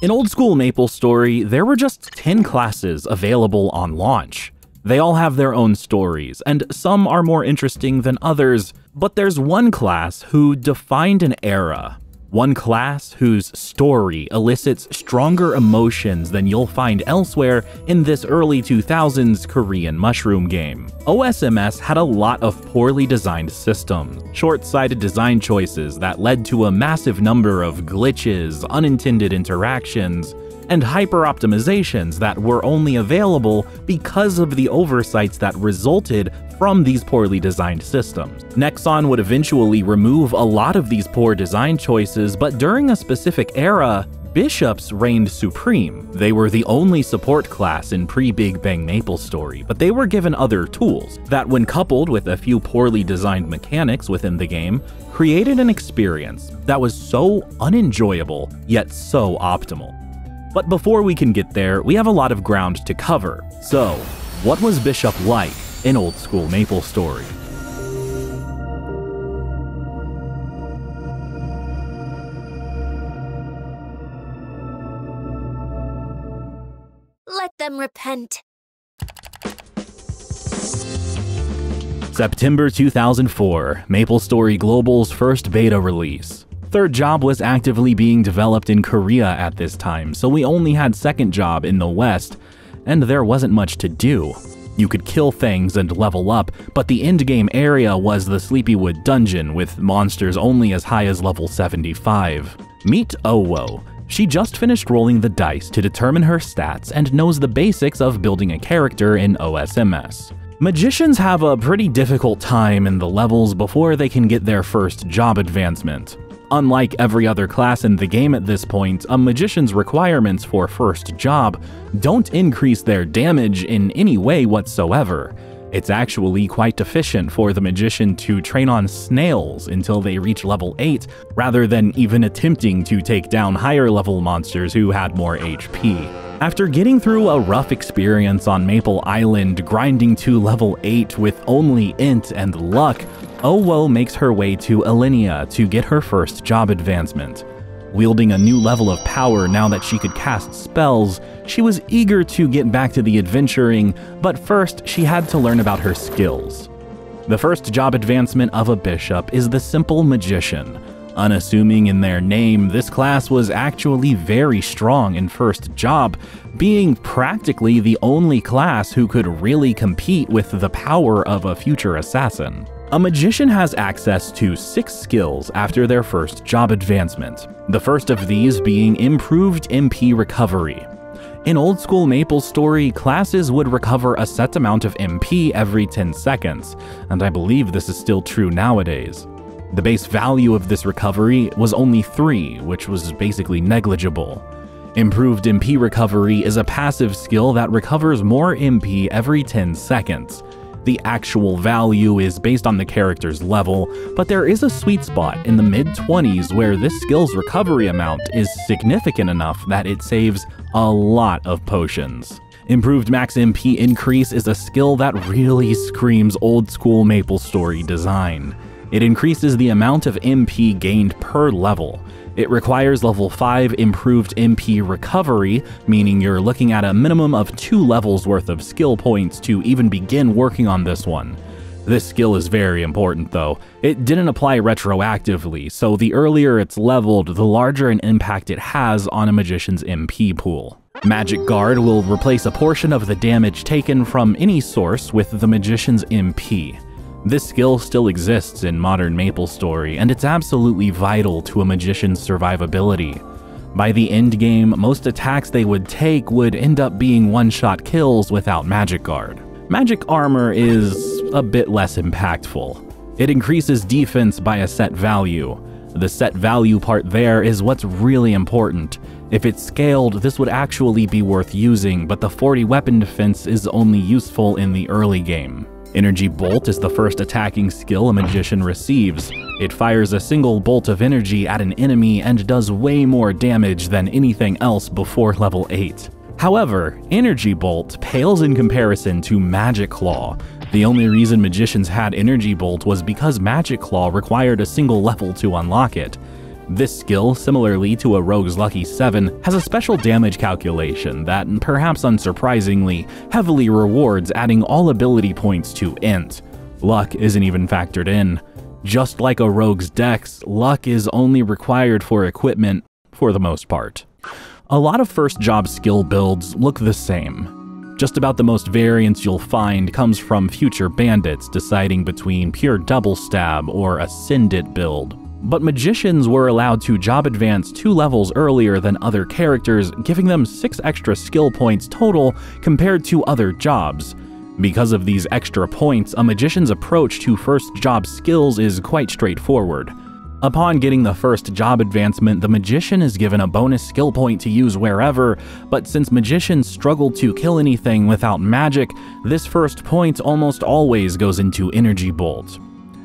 In Old School MapleStory, there were just 10 classes available on launch. They all have their own stories, and some are more interesting than others, but there's one class who defined an era. One class whose story elicits stronger emotions than you'll find elsewhere in this early 2000s Korean mushroom game. OSMS had a lot of poorly designed systems, short-sighted design choices that led to a massive number of glitches, unintended interactions, and hyper-optimizations that were only available because of the oversights that resulted from these poorly designed systems. Nexon would eventually remove a lot of these poor design choices, but during a specific era, bishops reigned supreme. They were the only support class in pre-Big Bang MapleStory, but they were given other tools that, when coupled with a few poorly designed mechanics within the game, created an experience that was so unenjoyable, yet so optimal. But before we can get there, we have a lot of ground to cover. So, what was Bishop like in Old School MapleStory? Let them repent. September 2004, MapleStory Global's first beta release. Third Job was actively being developed in Korea at this time, so we only had Second Job in the West, and there wasn't much to do. You could kill things and level up, but the endgame area was the Sleepywood dungeon with monsters only as high as level 75. Meet Owo. She just finished rolling the dice to determine her stats and knows the basics of building a character in OSMS. Magicians have a pretty difficult time in the levels before they can get their first job advancement. Unlike every other class in the game at this point, a magician's requirements for first job don't increase their damage in any way whatsoever. It's actually quite efficient for the magician to train on snails until they reach level 8, rather than even attempting to take down higher level monsters who had more HP. After getting through a rough experience on Maple Island, grinding to level 8 with only int and luck, Owo makes her way to Alinea to get her first job advancement. Wielding a new level of power now that she could cast spells, she was eager to get back to the adventuring, but first she had to learn about her skills. The first job advancement of a bishop is the simple magician. Unassuming in their name, this class was actually very strong in first job, being practically the only class who could really compete with the power of a future assassin. A magician has access to 6 skills after their first job advancement, the first of these being improved MP recovery. In Old School MapleStory, classes would recover a set amount of MP every 10 seconds, and I believe this is still true nowadays. The base value of this recovery was only 3, which was basically negligible. Improved MP recovery is a passive skill that recovers more MP every 10 seconds. The actual value is based on the character's level, but there is a sweet spot in the mid-20s where this skill's recovery amount is significant enough that it saves a lot of potions. Improved max MP increase is a skill that really screams Old School MapleStory design. It increases the amount of MP gained per level. It requires level 5 improved MP recovery, meaning you're looking at a minimum of 2 levels worth of skill points to even begin working on this one. This skill is very important though. It didn't apply retroactively, so the earlier it's leveled, the larger an impact it has on a magician's MP pool. Magic Guard will replace a portion of the damage taken from any source with the magician's MP. This skill still exists in modern MapleStory, and it's absolutely vital to a magician's survivability. By the end game, most attacks they would take would end up being one-shot kills without Magic Guard. Magic Armor is a bit less impactful. It increases defense by a set value. The set value part there is what's really important. If it's scaled, this would actually be worth using, but the 40 weapon defense is only useful in the early game. Energy Bolt is the first attacking skill a magician receives. It fires a single bolt of energy at an enemy and does way more damage than anything else before level 8. However, Energy Bolt pales in comparison to Magic Claw. The only reason magicians had Energy Bolt was because Magic Claw required a single level to unlock it. This skill, similarly to a Rogue's Lucky 7, has a special damage calculation that, perhaps unsurprisingly, heavily rewards adding all ability points to Int. Luck isn't even factored in. Just like a Rogue's Dex, luck is only required for equipment for the most part. A lot of first job skill builds look the same. Just about the most variance you'll find comes from future bandits deciding between pure double stab or a Syndit build. But magicians were allowed to job advance 2 levels earlier than other characters, giving them 6 extra skill points total compared to other jobs. Because of these extra points, a magician's approach to first job skills is quite straightforward. Upon getting the first job advancement, the magician is given a bonus skill point to use wherever, but since magicians struggle to kill anything without magic, this first point almost always goes into Energy Bolt.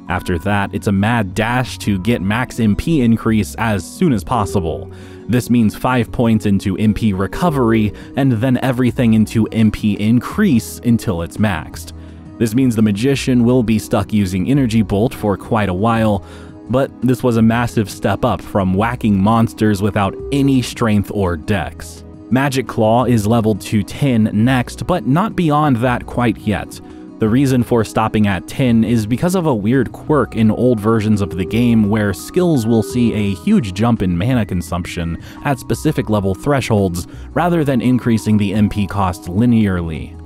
After that, it's a mad dash to get max MP increase as soon as possible. This means 5 points into MP recovery, and then everything into MP increase until it's maxed. This means the magician will be stuck using Energy Bolt for quite a while, but this was a massive step up from whacking monsters without any strength or dex. Magic Claw is leveled to 10 next, but not beyond that quite yet. The reason for stopping at 10 is because of a weird quirk in old versions of the game where skills will see a huge jump in mana consumption at specific level thresholds rather than increasing the MP cost linearly.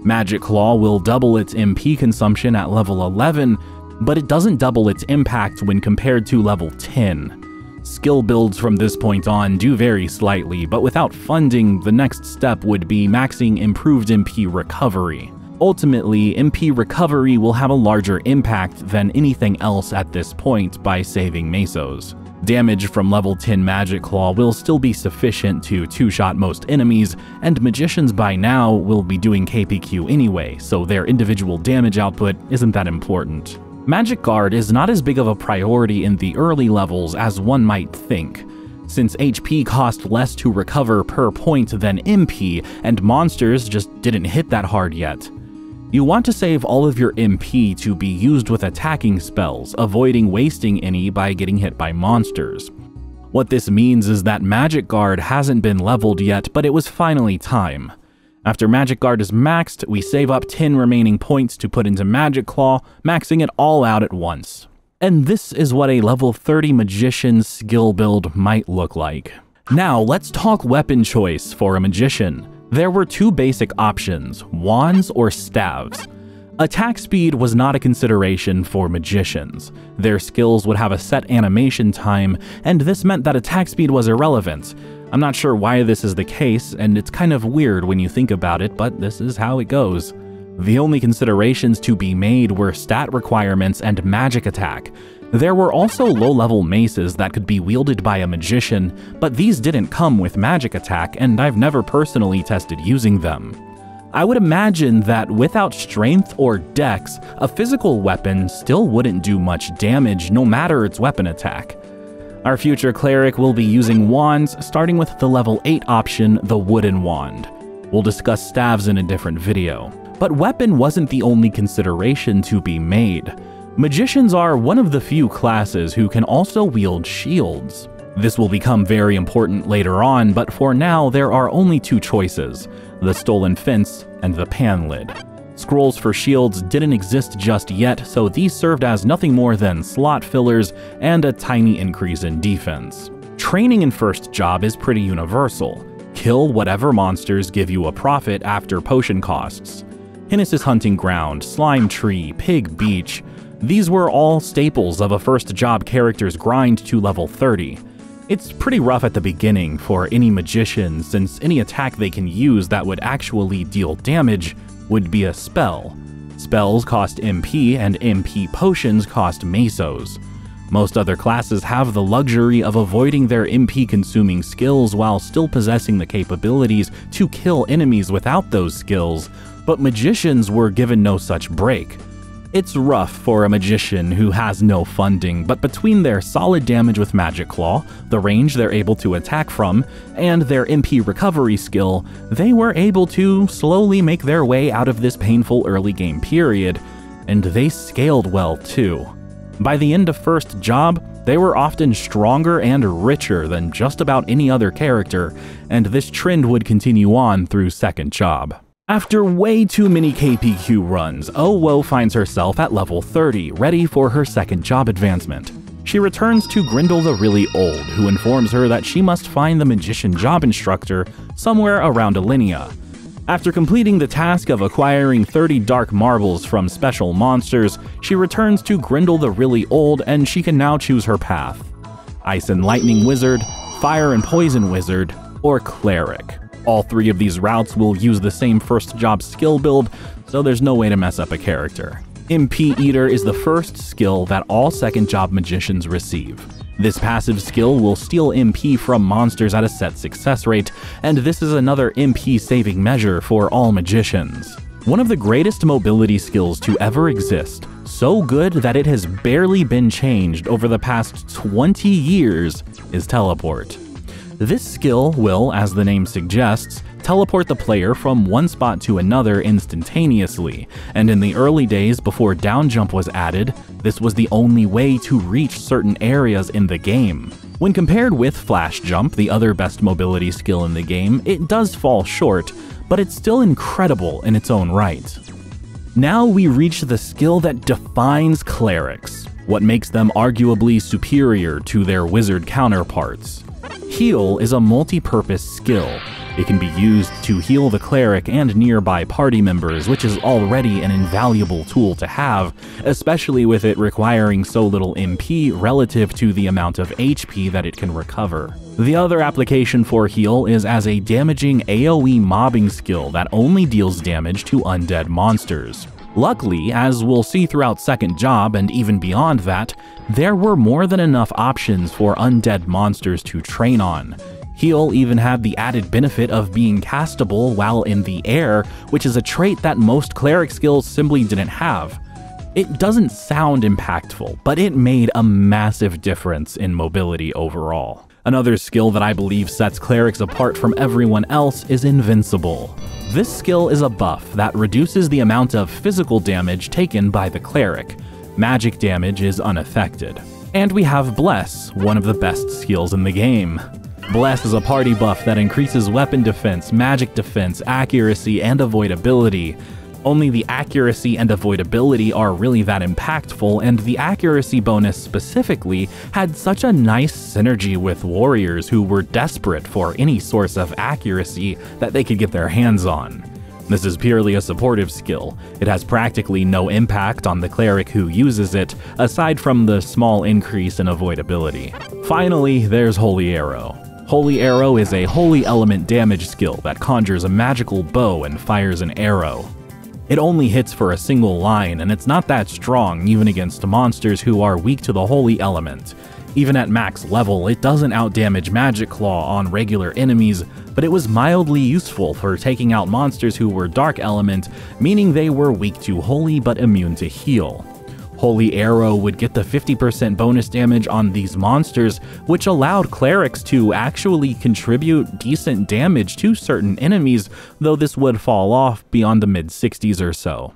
Magic Claw will double its MP consumption at level 11, but it doesn't double its impact when compared to level 10. Skill builds from this point on do vary slightly, but without funding, the next step would be maxing improved MP recovery. Ultimately, MP recovery will have a larger impact than anything else at this point by saving Mesos. Damage from level 10 Magic Claw will still be sufficient to two-shot most enemies, and magicians by now will be doing KPQ anyway, so their individual damage output isn't that important. Magic Guard is not as big of a priority in the early levels as one might think. Since HP cost less to recover per point than MP, and monsters just didn't hit that hard yet. You want to save all of your MP to be used with attacking spells, avoiding wasting any by getting hit by monsters. What this means is that Magic Guard hasn't been leveled yet, but it was finally time. After Magic Guard is maxed, we save up 10 remaining points to put into Magic Claw, maxing it all out at once. And this is what a level 30 Magician's skill build might look like. Now let's talk weapon choice for a Magician. There were 2 basic options, wands or staves. Attack speed was not a consideration for magicians. Their skills would have a set animation time, and this meant that attack speed was irrelevant. I'm not sure why this is the case, and it's kind of weird when you think about it, but this is how it goes. The only considerations to be made were stat requirements and magic attack. There were also low-level maces that could be wielded by a magician, but these didn't come with magic attack, and I've never personally tested using them. I would imagine that without strength or dex, a physical weapon still wouldn't do much damage no matter its weapon attack. Our future cleric will be using wands, starting with the level 8 option, the wooden wand. We'll discuss staves in a different video. But weapon wasn't the only consideration to be made. Magicians are one of the few classes who can also wield shields. This will become very important later on, but for now there are only 2 choices, the Stolen Fence and the Pan Lid. Scrolls for shields didn't exist just yet, so these served as nothing more than slot fillers and a tiny increase in defense. Training in first job is pretty universal. Kill whatever monsters give you a profit after potion costs. Hinnis' Hunting Ground, Slime Tree, Pig Beach, these were all staples of a first job character's grind to level 30. It's pretty rough at the beginning for any magician, since any attack they can use that would actually deal damage would be a spell. Spells cost MP, and MP potions cost Mesos. Most other classes have the luxury of avoiding their MP-consuming skills while still possessing the capabilities to kill enemies without those skills, but magicians were given no such break. It's rough for a magician who has no funding, but between their solid damage with Magic Claw, the range they're able to attack from, and their MP recovery skill, they were able to slowly make their way out of this painful early game period, and they scaled well too. By the end of first job, They were often stronger and richer than just about any other character, and this trend would continue on through second job. After way too many KPQ runs, Owo finds herself at level 30, ready for her second job advancement. She returns to Grindel the Really Old, who informs her that she must find the magician job instructor somewhere around Alinea. After completing the task of acquiring 30 dark marbles from special monsters, she returns to Grindel the Really Old and she can now choose her path: Ice and Lightning Wizard, Fire and Poison Wizard, or Cleric. All three of these routes will use the same first job skill build, so there's no way to mess up a character. MP Eater is the first skill that all second job magicians receive. This passive skill will steal MP from monsters at a set success rate, and this is another MP saving measure for all magicians. One of the greatest mobility skills to ever exist, so good that it has barely been changed over the past 20 years, is Teleport. This skill will, as the name suggests, teleport the player from one spot to another instantaneously, and in the early days before down jump was added, this was the only way to reach certain areas in the game. When compared with Flash Jump, the other best mobility skill in the game, it does fall short, but it's still incredible in its own right. Now we reach the skill that defines clerics, what makes them arguably superior to their wizard counterparts. Heal is a multi-purpose skill. It can be used to heal the cleric and nearby party members, which is already an invaluable tool to have, especially with it requiring so little MP relative to the amount of HP that it can recover. The other application for heal is as a damaging AoE mobbing skill that only deals damage to undead monsters. Luckily, as we'll see throughout second job and even beyond that, there were more than enough options for undead monsters to train on. Heal even had the added benefit of being castable while in the air, which is a trait that most cleric skills simply didn't have. It doesn't sound impactful, but it made a massive difference in mobility overall. Another skill that I believe sets clerics apart from everyone else is Invincible. This skill is a buff that reduces the amount of physical damage taken by the cleric. Magic damage is unaffected. And we have Bless, one of the best skills in the game. Bless is a party buff that increases weapon defense, magic defense, accuracy, and avoidability. Only the accuracy and avoidability are really that impactful, and the accuracy bonus specifically had such a nice synergy with warriors who were desperate for any source of accuracy that they could get their hands on. This is purely a supportive skill. It has practically no impact on the cleric who uses it, aside from the small increase in avoidability. Finally, there's Holy Arrow. Holy Arrow is a holy element damage skill that conjures a magical bow and fires an arrow. It only hits for a single line, and it's not that strong even against monsters who are weak to the holy element. Even at max level, it doesn't outdamage Magic Claw on regular enemies, but it was mildly useful for taking out monsters who were dark element, meaning they were weak to holy but immune to heal. Holy Arrow would get the 50% bonus damage on these monsters, which allowed clerics to actually contribute decent damage to certain enemies, though this would fall off beyond the mid-60s or so.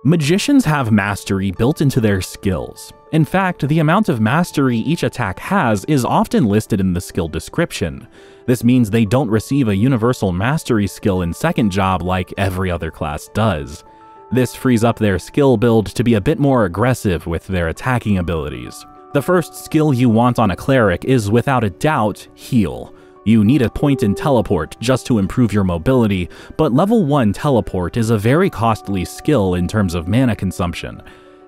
Magicians have mastery built into their skills. In fact, the amount of mastery each attack has is often listed in the skill description. This means they don't receive a universal mastery skill in second job like every other class does. This frees up their skill build to be a bit more aggressive with their attacking abilities. The first skill you want on a cleric is without a doubt Heal. You need a point in Teleport just to improve your mobility, but level 1 Teleport is a very costly skill in terms of mana consumption.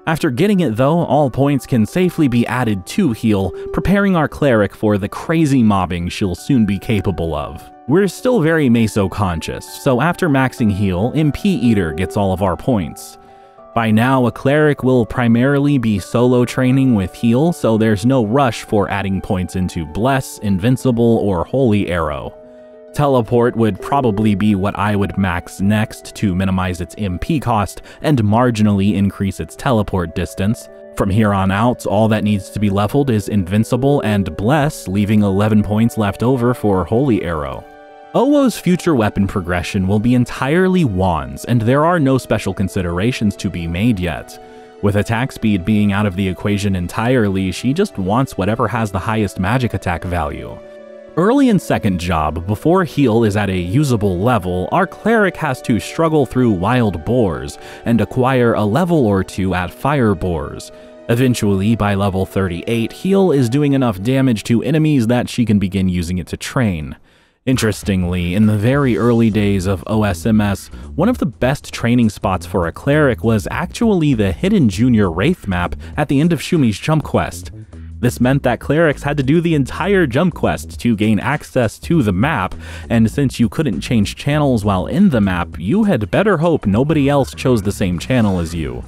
After getting it though, all points can safely be added to Heal, preparing our cleric for the crazy mobbing she'll soon be capable of. We're still very Meso conscious, so after maxing Heal, MP Eater gets all of our points. By now, a cleric will primarily be solo training with Heal, so there's no rush for adding points into Bless, Invincible, or Holy Arrow. Teleport would probably be what I would max next to minimize its MP cost and marginally increase its teleport distance. From here on out, all that needs to be leveled is Invincible and Bless, leaving 11 points left over for Holy Arrow. Owo's future weapon progression will be entirely wands, and there are no special considerations to be made yet. With attack speed being out of the equation entirely, she just wants whatever has the highest magic attack value. Early in second job, before heal is at a usable level, our cleric has to struggle through wild boars and acquire a level or two at fire boars. Eventually, by level 38, heal is doing enough damage to enemies that she can begin using it to train. Interestingly, in the very early days of OSMS, one of the best training spots for a cleric was actually the hidden junior wraith map at the end of Shumi's jump quest. This meant that clerics had to do the entire jump quest to gain access to the map, and since you couldn't change channels while in the map, you had better hope nobody else chose the same channel as you.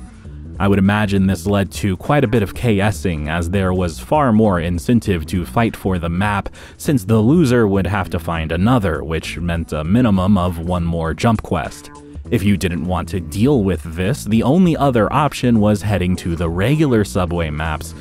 I would imagine this led to quite a bit of KSing, as there was far more incentive to fight for the map, since the loser would have to find another, which meant a minimum of one more jump quest. If you didn't want to deal with this, the only other option was heading to the regular subway maps,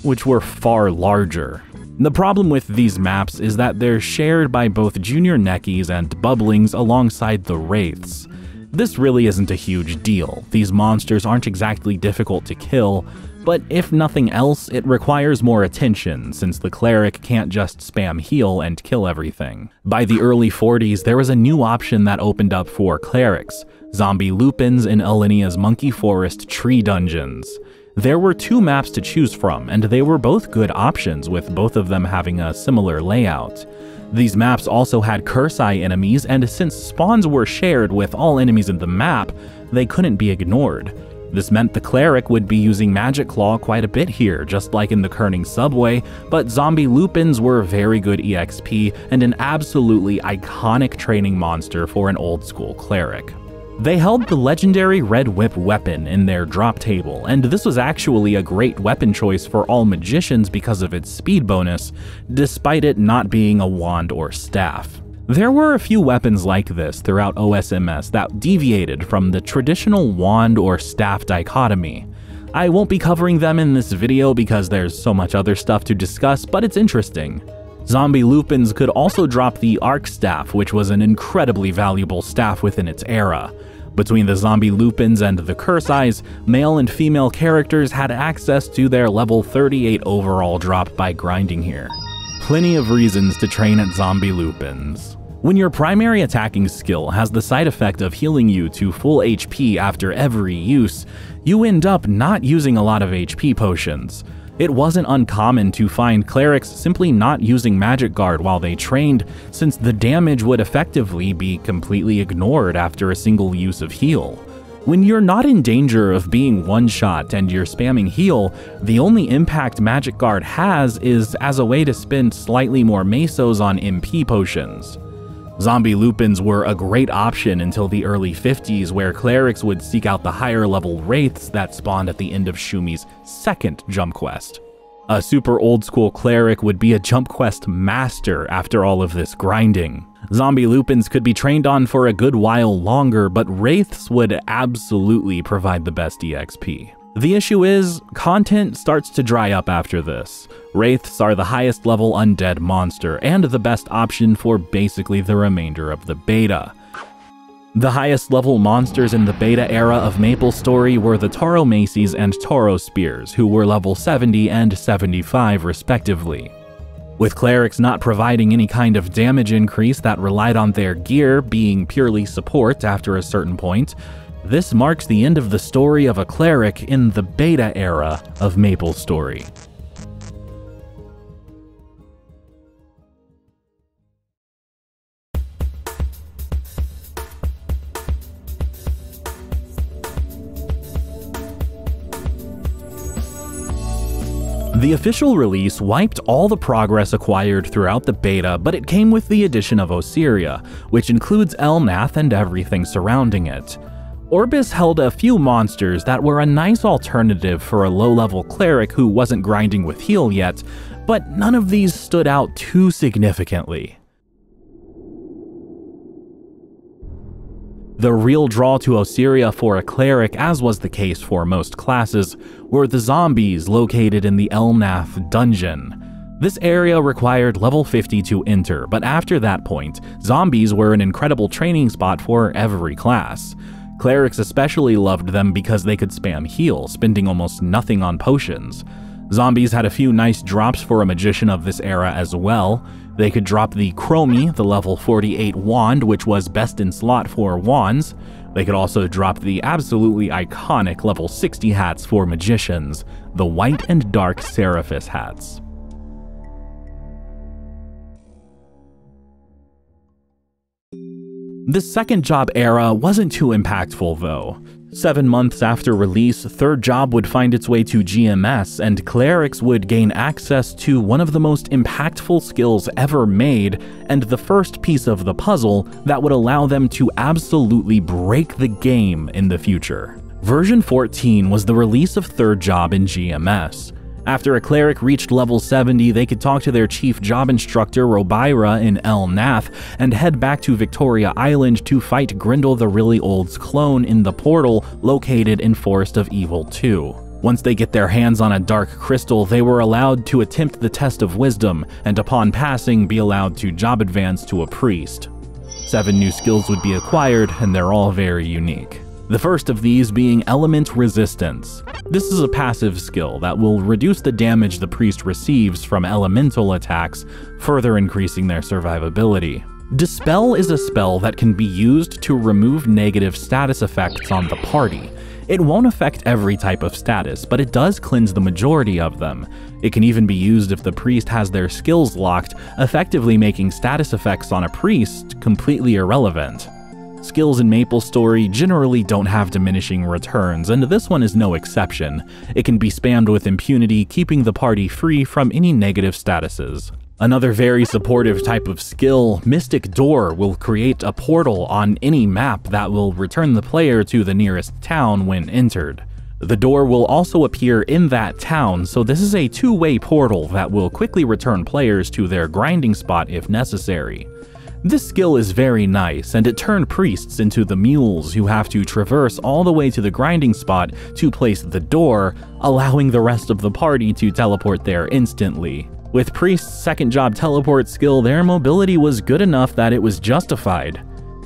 which were far larger. The problem with these maps is that they're shared by both junior neckies and bubblings alongside the wraiths. This really isn't a huge deal. These monsters aren't exactly difficult to kill, but if nothing else, it requires more attention, since the cleric can't just spam heal and kill everything. By the early 40s, there was a new option that opened up for clerics: zombie lupins in Alinia's Monkey Forest tree dungeons. There were two maps to choose from, and they were both good options, with both of them having a similar layout. These maps also had curse eye enemies, and since spawns were shared with all enemies in the map, they couldn't be ignored. This meant the cleric would be using Magic Claw quite a bit here, just like in the Kerning subway, but zombie lupins were very good EXP and an absolutely iconic training monster for an old school cleric. They held the legendary Red Whip weapon in their drop table, and this was actually a great weapon choice for all magicians because of its speed bonus, despite it not being a wand or staff. There were a few weapons like this throughout OSMS that deviated from the traditional wand or staff dichotomy. I won't be covering them in this video because there's so much other stuff to discuss, but it's interesting. Zombie lupins could also drop the Arc Staff, which was an incredibly valuable staff within its era. Between the zombie lupins and the curse eyes, male and female characters had access to their level 38 overall drop by grinding here. Plenty of reasons to train at zombie lupins. When your primary attacking skill has the side effect of healing you to full HP after every use, you end up not using a lot of HP potions. It wasn't uncommon to find clerics simply not using Magic Guard while they trained, since the damage would effectively be completely ignored after a single use of heal. When you're not in danger of being one-shot and you're spamming heal, the only impact Magic Guard has is as a way to spend slightly more mesos on MP potions. Zombie lupins were a great option until the early 50s, where clerics would seek out the higher level wraiths that spawned at the end of Shumi's second jump quest. A super old school cleric would be a jump quest master after all of this grinding. Zombie lupins could be trained on for a good while longer, but wraiths would absolutely provide the best EXP. The issue is, content starts to dry up after this. Wraiths are the highest level undead monster, and the best option for basically the remainder of the beta. The highest level monsters in the beta era of MapleStory were the Taro Maces and Toro Spears, who were level 70 and 75 respectively. With clerics not providing any kind of damage increase that relied on their gear being purely support after a certain point, this marks the end of the story of a cleric in the beta era of MapleStory. The official release wiped all the progress acquired throughout the beta, but it came with the addition of Osiria, which includes Elnath and everything surrounding it. Orbis held a few monsters that were a nice alternative for a low-level cleric who wasn't grinding with heal yet, but none of these stood out too significantly. The real draw to Osiria for a cleric, as was the case for most classes, were the zombies located in the Elnath dungeon. This area required level 50 to enter, but after that point, zombies were an incredible training spot for every class. Clerics especially loved them because they could spam heal, spending almost nothing on potions. Zombies had a few nice drops for a magician of this era as well. They could drop the Chromie, the level 48 wand, which was best in slot for wands. They could also drop the absolutely iconic level 60 hats for magicians, the white and dark Seraphis hats. The second job era wasn't too impactful though. 7 months after release, third job would find its way to GMS, and clerics would gain access to one of the most impactful skills ever made, and the first piece of the puzzle that would allow them to absolutely break the game in the future. Version 14 was the release of third job in GMS. After a cleric reached level 70, they could talk to their chief job instructor Robira in El Nath and head back to Victoria Island to fight Grindel the Really Old's clone in the portal located in Forest of Evil 2. Once they get their hands on a dark crystal, they were allowed to attempt the test of wisdom, and upon passing, be allowed to job advance to a priest. 7 new skills would be acquired, and they're all very unique. The first of these being Element Resistance. This is a passive skill that will reduce the damage the priest receives from elemental attacks, further increasing their survivability. Dispel is a spell that can be used to remove negative status effects on the party. It won't affect every type of status, but it does cleanse the majority of them. It can even be used if the priest has their skills locked, effectively making status effects on a priest completely irrelevant. Skills in MapleStory generally don't have diminishing returns, and this one is no exception. It can be spammed with impunity, keeping the party free from any negative statuses. Another very supportive type of skill, Mystic Door, will create a portal on any map that will return the player to the nearest town when entered. The door will also appear in that town, so this is a two-way portal that will quickly return players to their grinding spot if necessary. This skill is very nice, and it turned priests into the mules who have to traverse all the way to the grinding spot to place the door, allowing the rest of the party to teleport there instantly. With priests' second job teleport skill, their mobility was good enough that it was justified.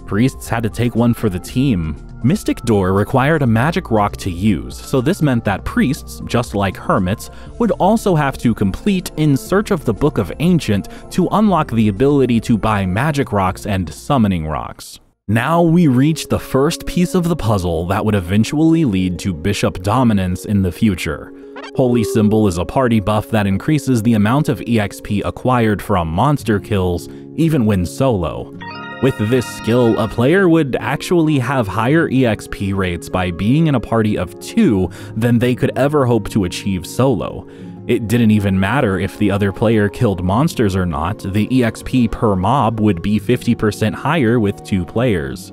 Priests had to take one for the team. Mystic Door required a magic rock to use, so this meant that priests, just like hermits, would also have to complete In Search of the Book of Ancient to unlock the ability to buy magic rocks and summoning rocks. Now we reach the first piece of the puzzle that would eventually lead to Bishop Dominance in the future. Holy Symbol is a party buff that increases the amount of EXP acquired from monster kills, even when solo. With this skill, a player would actually have higher EXP rates by being in a party of 2 than they could ever hope to achieve solo. It didn't even matter if the other player killed monsters or not, the EXP per mob would be 50% higher with 2 players.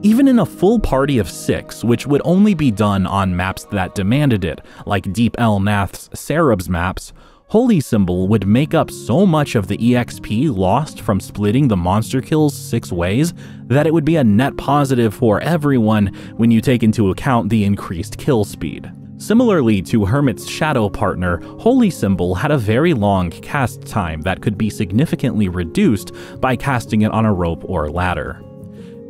Even in a full party of 6, which would only be done on maps that demanded it, like Deep El Nath's Serab's maps, Holy Symbol would make up so much of the EXP lost from splitting the monster kills 6 ways that it would be a net positive for everyone when you take into account the increased kill speed. Similarly to Hermit's shadow partner, Holy Symbol had a very long cast time that could be significantly reduced by casting it on a rope or ladder.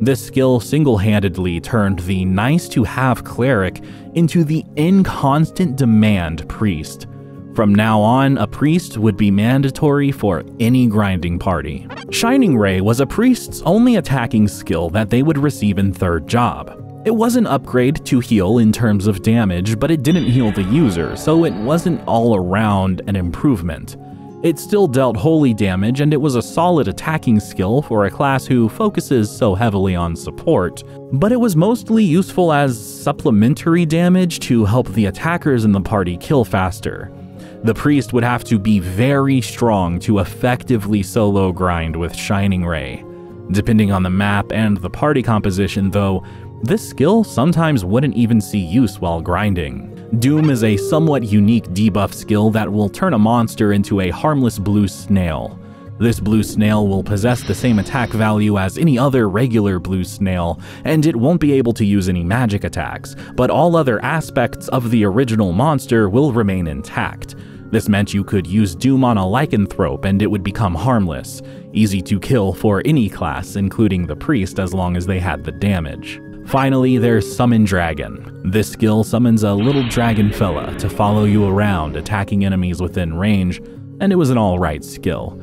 This skill single-handedly turned the nice-to-have cleric into the in-constant demand priest. From now on, a priest would be mandatory for any grinding party. Shining Ray was a priest's only attacking skill that they would receive in third job. It was an upgrade to heal in terms of damage, but it didn't heal the user, so it wasn't all around an improvement. It still dealt holy damage, and it was a solid attacking skill for a class who focuses so heavily on support, but it was mostly useful as supplementary damage to help the attackers in the party kill faster. The priest would have to be very strong to effectively solo grind with Shining Ray. Depending on the map and the party composition though, this skill sometimes wouldn't even see use while grinding. Doom is a somewhat unique debuff skill that will turn a monster into a harmless blue snail. This blue snail will possess the same attack value as any other regular blue snail, and it won't be able to use any magic attacks, but all other aspects of the original monster will remain intact. This meant you could use Doom on a lycanthrope and it would become harmless, easy to kill for any class, including the priest as long as they had the damage. Finally, there's Summon Dragon. This skill summons a little dragon fella to follow you around, attacking enemies within range, and it was an alright skill.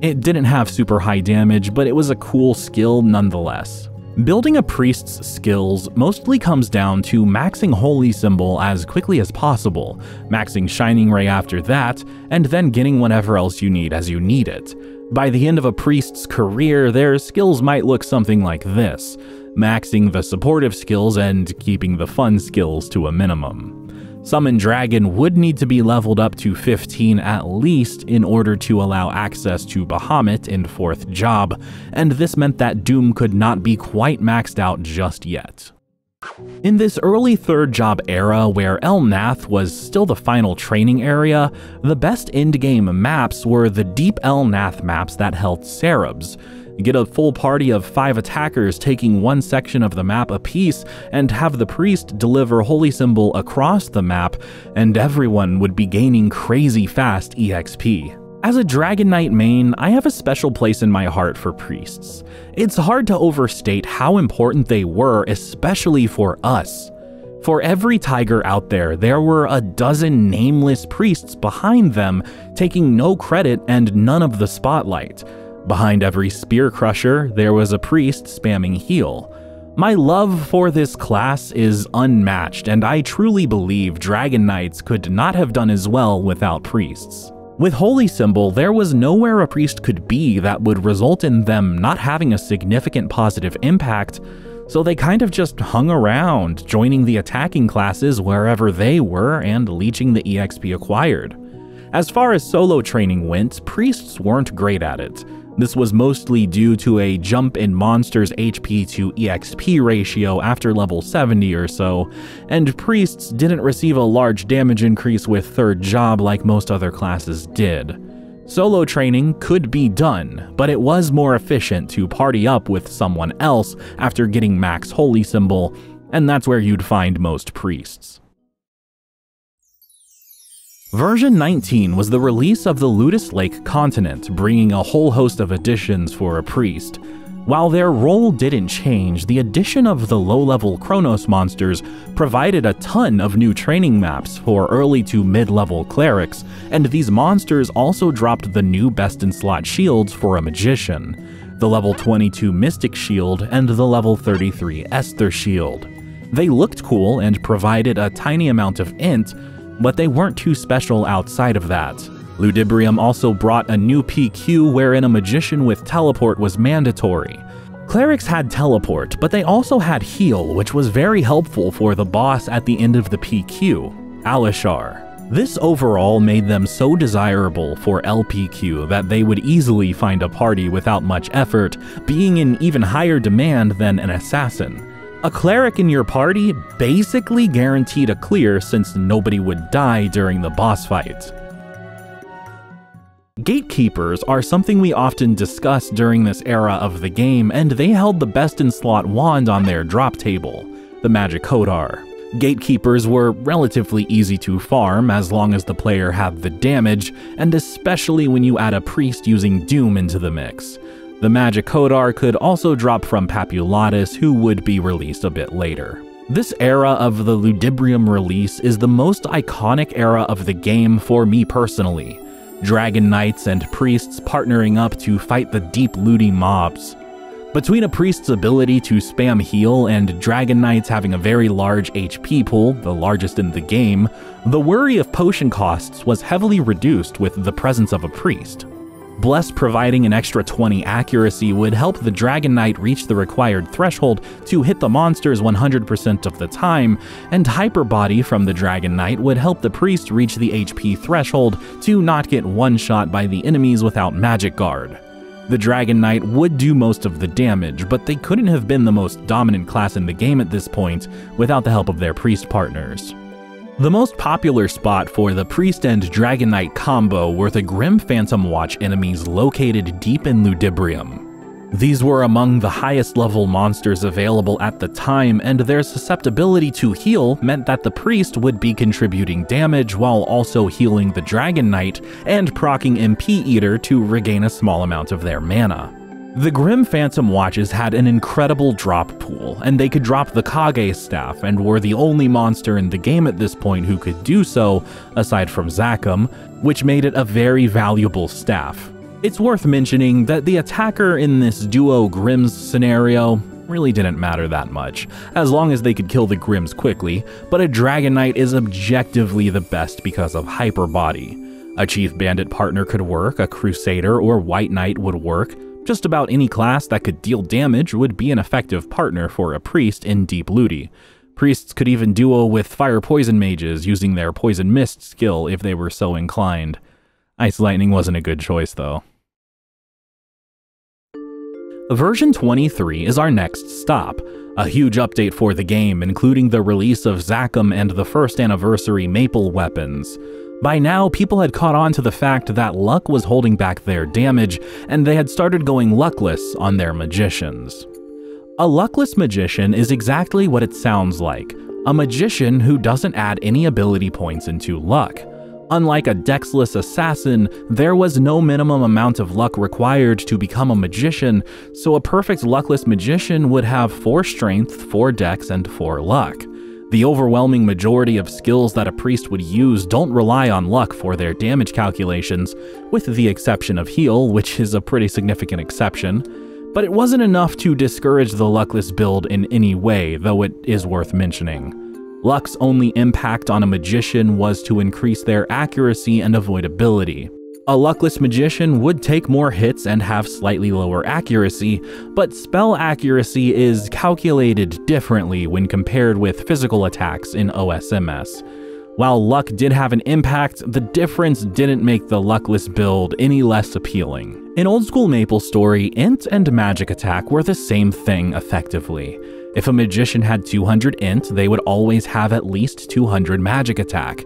It didn't have super high damage, but it was a cool skill nonetheless. Building a priest's skills mostly comes down to maxing Holy Symbol as quickly as possible, maxing Shining Ray after that, and then getting whatever else you need as you need it. By the end of a priest's career, their skills might look something like this, maxing the supportive skills and keeping the fun skills to a minimum. Summon Dragon would need to be leveled up to 15 at least in order to allow access to Bahamut in 4th job, and this meant that Doom could not be quite maxed out just yet. In this early 3rd job era where El Nath was still the final training area, the best endgame maps were the deep El Nath maps that held Cerubs. Get a full party of 5 attackers taking one section of the map apiece, and have the priest deliver Holy Symbol across the map, and everyone would be gaining crazy fast EXP. As a Dragon Knight main, I have a special place in my heart for priests. It's hard to overstate how important they were, especially for us. For every tiger out there, there were a dozen nameless priests behind them, taking no credit and none of the spotlight. Behind every spear crusher, there was a priest spamming heal. My love for this class is unmatched, and I truly believe Dragon Knights could not have done as well without priests. With Holy Symbol, there was nowhere a priest could be that would result in them not having a significant positive impact, so they kind of just hung around, joining the attacking classes wherever they were and leeching the EXP acquired. As far as solo training went, priests weren't great at it. This was mostly due to a jump in monsters' HP to EXP ratio after level 70 or so, and priests didn't receive a large damage increase with 3rd job like most other classes did. Solo training could be done, but it was more efficient to party up with someone else after getting max Holy Symbol, and that's where you'd find most priests. Version 19 was the release of the Ludus Lake continent, bringing a whole host of additions for a priest. While their role didn't change, the addition of the low-level Chronos monsters provided a ton of new training maps for early to mid-level clerics, and these monsters also dropped the new best-in-slot shields for a magician, the level 22 Mystic Shield and the level 33 Esther Shield. They looked cool and provided a tiny amount of int, but they weren't too special outside of that. Ludibrium also brought a new PQ wherein a magician with teleport was mandatory. Clerics had teleport, but they also had heal, which was very helpful for the boss at the end of the PQ, Alishar. This overall made them so desirable for LPQ that they would easily find a party without much effort, being in even higher demand than an assassin. A cleric in your party basically guaranteed a clear since nobody would die during the boss fight. Gatekeepers are something we often discuss during this era of the game, and they held the best-in-slot wand on their drop table, the Magic Hodar. Gatekeepers were relatively easy to farm as long as the player had the damage, and especially when you add a priest using Doom into the mix. The Magic Hodar could also drop from Papulatus, who would be released a bit later. This era of the Ludibrium release is the most iconic era of the game for me personally. Dragon Knights and priests partnering up to fight the deep looting mobs. Between a priest's ability to spam heal and Dragon Knights having a very large HP pool, the largest in the game, the worry of potion costs was heavily reduced with the presence of a priest. Bless providing an extra 20 accuracy would help the Dragon Knight reach the required threshold to hit the monsters 100% of the time, and Hyper Body from the Dragon Knight would help the priest reach the HP threshold to not get one-shot by the enemies without Magic Guard. The Dragon Knight would do most of the damage, but they couldn't have been the most dominant class in the game at this point without the help of their priest partners. The most popular spot for the Priest and Dragon Knight combo were the Grim Phantom Watch enemies located deep in Ludibrium. These were among the highest level monsters available at the time, and their susceptibility to heal meant that the Priest would be contributing damage while also healing the Dragon Knight and proccing MP Eater to regain a small amount of their mana. The Grim Phantom Watches had an incredible drop pool, and they could drop the Kage staff and were the only monster in the game at this point who could do so, aside from Zakum, which made it a very valuable staff. It's worth mentioning that the attacker in this duo Grims scenario really didn't matter that much, as long as they could kill the Grims quickly, but a Dragon Knight is objectively the best because of Hyper Body. A Chief Bandit partner could work, a Crusader or White Knight would work. Just about any class that could deal damage would be an effective partner for a priest in Deep Looty. Priests could even duo with Fire Poison mages using their Poison Mist skill if they were so inclined. Ice Lightning wasn't a good choice though. Version 23 is our next stop, a huge update for the game, including the release of Zakum and the first anniversary Maple weapons. By now, people had caught on to the fact that luck was holding back their damage, and they had started going luckless on their magicians. A luckless magician is exactly what it sounds like, a magician who doesn't add any ability points into luck. Unlike a dexless assassin, there was no minimum amount of luck required to become a magician, so a perfect luckless magician would have 4 strength, 4 dex, and 4 luck. The overwhelming majority of skills that a priest would use don't rely on luck for their damage calculations, with the exception of heal, which is a pretty significant exception. But it wasn't enough to discourage the luckless build in any way, though it is worth mentioning. Luck's only impact on a magician was to increase their accuracy and avoidability. A luckless magician would take more hits and have slightly lower accuracy, but spell accuracy is calculated differently when compared with physical attacks in OSMS. While luck did have an impact, the difference didn't make the luckless build any less appealing. In Old School MapleStory, int and magic attack were the same thing effectively. If a magician had 200 int, they would always have at least 200 magic attack.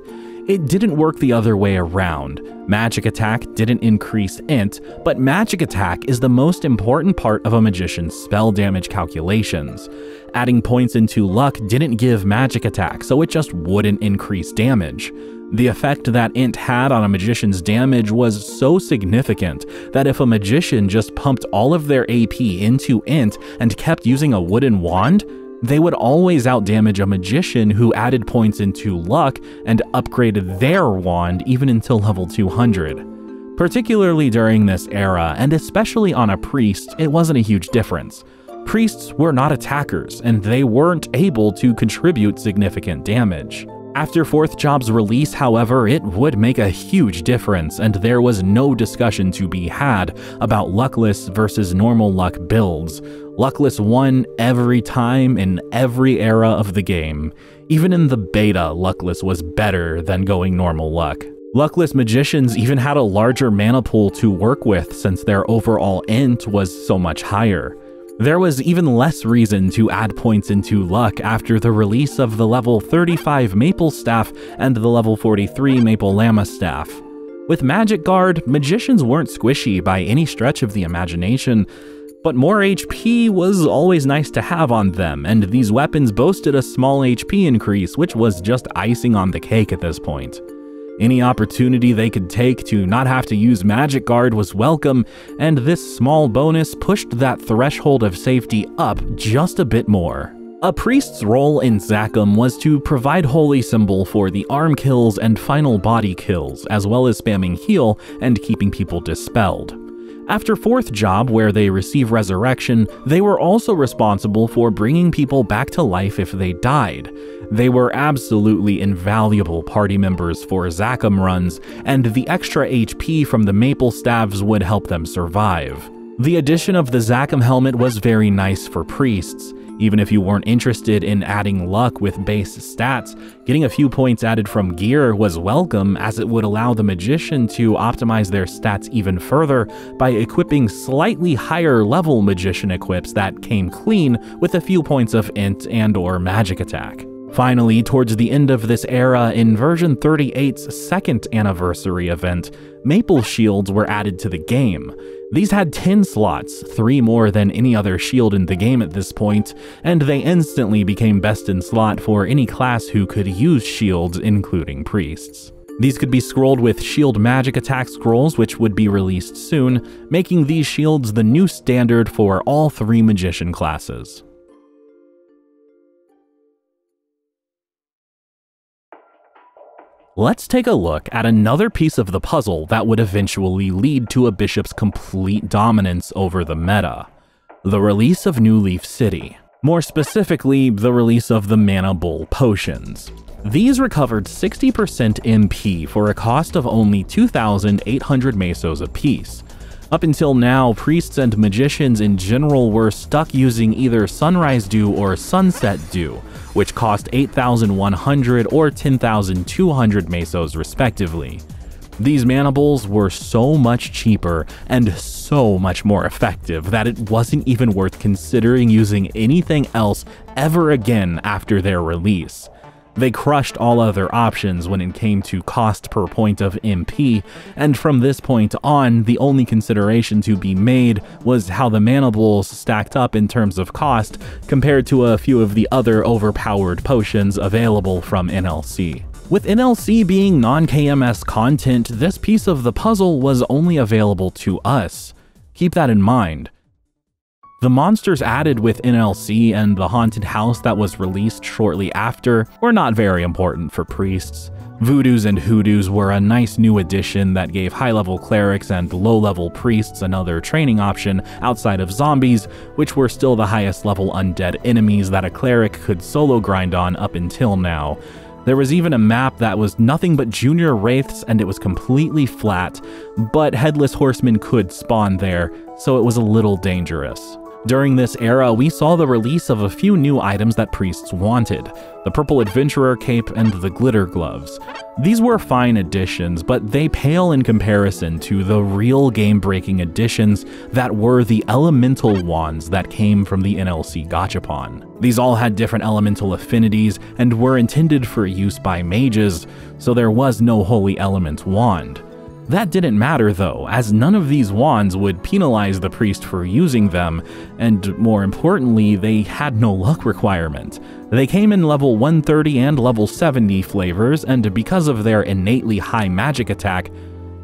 It didn't work the other way around. Magic attack didn't increase int, but magic attack is the most important part of a magician's spell damage calculations. Adding points into luck didn't give magic attack, so it just wouldn't increase damage. The effect that int had on a magician's damage was so significant that if a magician just pumped all of their AP into int and kept using a wooden wand, they would always outdamage a magician who added points into luck and upgraded their wand even until level 200. Particularly during this era, and especially on a priest, it wasn't a huge difference. Priests were not attackers, and they weren't able to contribute significant damage. After 4th Job's release, however, it would make a huge difference, and there was no discussion to be had about luckless versus normal luck builds. Luckless won every time in every era of the game. Even in the beta, luckless was better than going normal luck. Luckless magicians even had a larger mana pool to work with since their overall int was so much higher. There was even less reason to add points into luck after the release of the level 35 Maple Staff and the level 43 Maple Llama Staff. With Magic Guard, magicians weren't squishy by any stretch of the imagination, but more HP was always nice to have on them, and these weapons boasted a small HP increase, which was just icing on the cake at this point. Any opportunity they could take to not have to use Magic Guard was welcome, and this small bonus pushed that threshold of safety up just a bit more. A priest's role in Zakum was to provide Holy Symbol for the arm kills and final body kills, as well as spamming heal and keeping people dispelled. After 4th Job, where they receive resurrection, they were also responsible for bringing people back to life if they died. They were absolutely invaluable party members for Zakum runs, and the extra HP from the Maple Staves would help them survive. The addition of the Zakum helmet was very nice for priests. Even if you weren't interested in adding luck with base stats, getting a few points added from gear was welcome, as it would allow the magician to optimize their stats even further by equipping slightly higher level magician equips that came clean with a few points of int and/or magic attack. Finally, towards the end of this era, in version 38's 2nd anniversary event, Maple Shields were added to the game. These had 10 slots, 3 more than any other shield in the game at this point, and they instantly became best in slot for any class who could use shields, including priests. These could be scrolled with shield magic attack scrolls, which would be released soon, making these shields the new standard for all 3 magician classes. Let's take a look at another piece of the puzzle that would eventually lead to a bishop's complete dominance over the meta: the release of New Leaf City. More specifically, the release of the Mana Bowl potions. These recovered 60% MP for a cost of only 2,800 mesos apiece. Up until now, priests and magicians in general were stuck using either Sunrise Dew or Sunset Dew, which cost 8,100 or 10,200 mesos respectively. These mana bowls were so much cheaper and so much more effective that it wasn't even worth considering using anything else ever again after their release. They crushed all other options when it came to cost per point of MP, and from this point on, the only consideration to be made was how the mana bowls stacked up in terms of cost compared to a few of the other overpowered potions available from NLC. With NLC being non-KMS content, this piece of the puzzle was only available to us. Keep that in mind. The monsters added with NLC and the haunted house that was released shortly after were not very important for priests. Voodoos and hoodoos were a nice new addition that gave high-level clerics and low-level priests another training option outside of zombies, which were still the highest level undead enemies that a cleric could solo grind on up until now. There was even a map that was nothing but junior wraiths and it was completely flat, but headless horsemen could spawn there, so it was a little dangerous. During this era, we saw the release of a few new items that priests wanted: the Purple Adventurer Cape and the Glitter Gloves. These were fine additions, but they pale in comparison to the real game-breaking additions that were the Elemental Wands that came from the NLC Gachapon. These all had different elemental affinities and were intended for use by mages, so there was no Holy Element wand. That didn't matter though, as none of these wands would penalize the priest for using them, and more importantly, they had no luck requirement. They came in level 130 and level 70 flavors, and because of their innately high magic attack,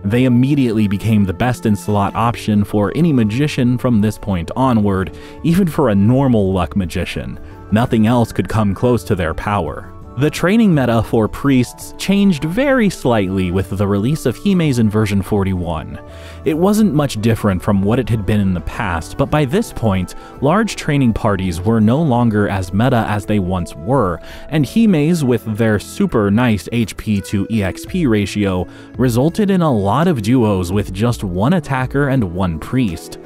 they immediately became the best in slot option for any magician from this point onward, even for a normal luck magician. Nothing else could come close to their power. The training meta for priests changed very slightly with the release of Hime's in version 41. It wasn't much different from what it had been in the past, but by this point, large training parties were no longer as meta as they once were, and Hime's with their super nice HP to EXP ratio resulted in a lot of duos with just one attacker and one priest.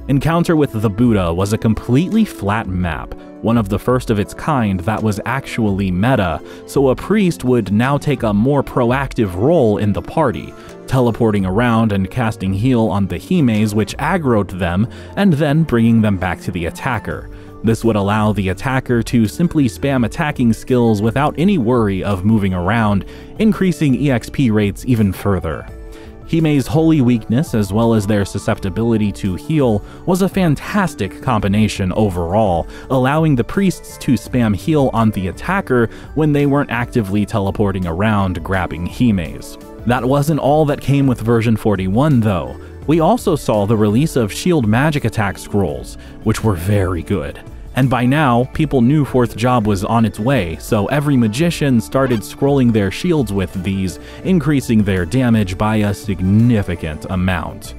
Encounter with the Buddha was a completely flat map, one of the first of its kind that was actually meta, so a priest would now take a more proactive role in the party, teleporting around and casting heal on the Himes which aggroed them, and then bringing them back to the attacker. This would allow the attacker to simply spam attacking skills without any worry of moving around, increasing EXP rates even further. Hime's holy weakness, as well as their susceptibility to heal, was a fantastic combination overall, allowing the priests to spam heal on the attacker when they weren't actively teleporting around grabbing Hime's. That wasn't all that came with version 41 though. We also saw the release of shield magic attack scrolls, which were very good. And by now, people knew 4th Job was on its way, so every magician started scrolling their shields with these, increasing their damage by a significant amount.